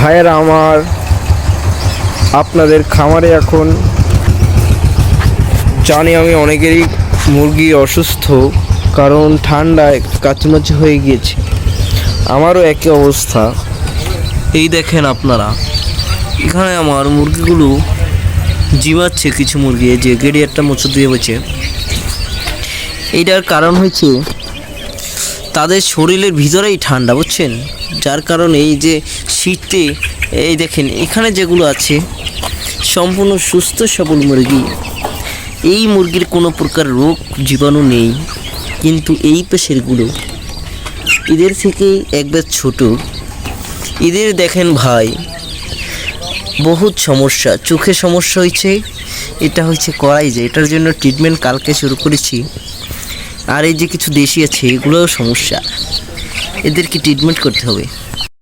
ভাইয়েরা আমার, আপনাদের খামারে এখন জানি আমি অনেকেরই মুরগি অসুস্থ, কারণ ঠান্ডায় কাচুমাচু হয়ে গিয়েছে। আমারও একই অবস্থা। এই দেখেন আপনারা, এখানে আমার মুরগিগুলো জিমাচ্ছে। কিছু মুরগি যে গেড়ি একটা মোচড় দিয়ে বসে, এইটার কারণ হচ্ছে তাদের শরীরের ভিতরেই ঠান্ডা, বুঝছেন? যার কারণে এই যে শীতে, এই দেখেন এখানে যেগুলো আছে সম্পূর্ণ সুস্থ সবল মুরগি। এই মুরগির কোনো প্রকার রোগ জীবাণু নেই, কিন্তু এই পেশেরগুলো এদের থেকে একবার ছোট। এদের দেখেন ভাই বহুত সমস্যা, চোখে সমস্যা হয়েছে। এটা হচ্ছে করাই যায়, এটার জন্য ট্রিটমেন্ট কালকে শুরু করেছি। আর এই যে কিছু দেশি আছে, এগুলোও সমস্যা, এদেরকে ট্রিটমেন্ট করতে হবে।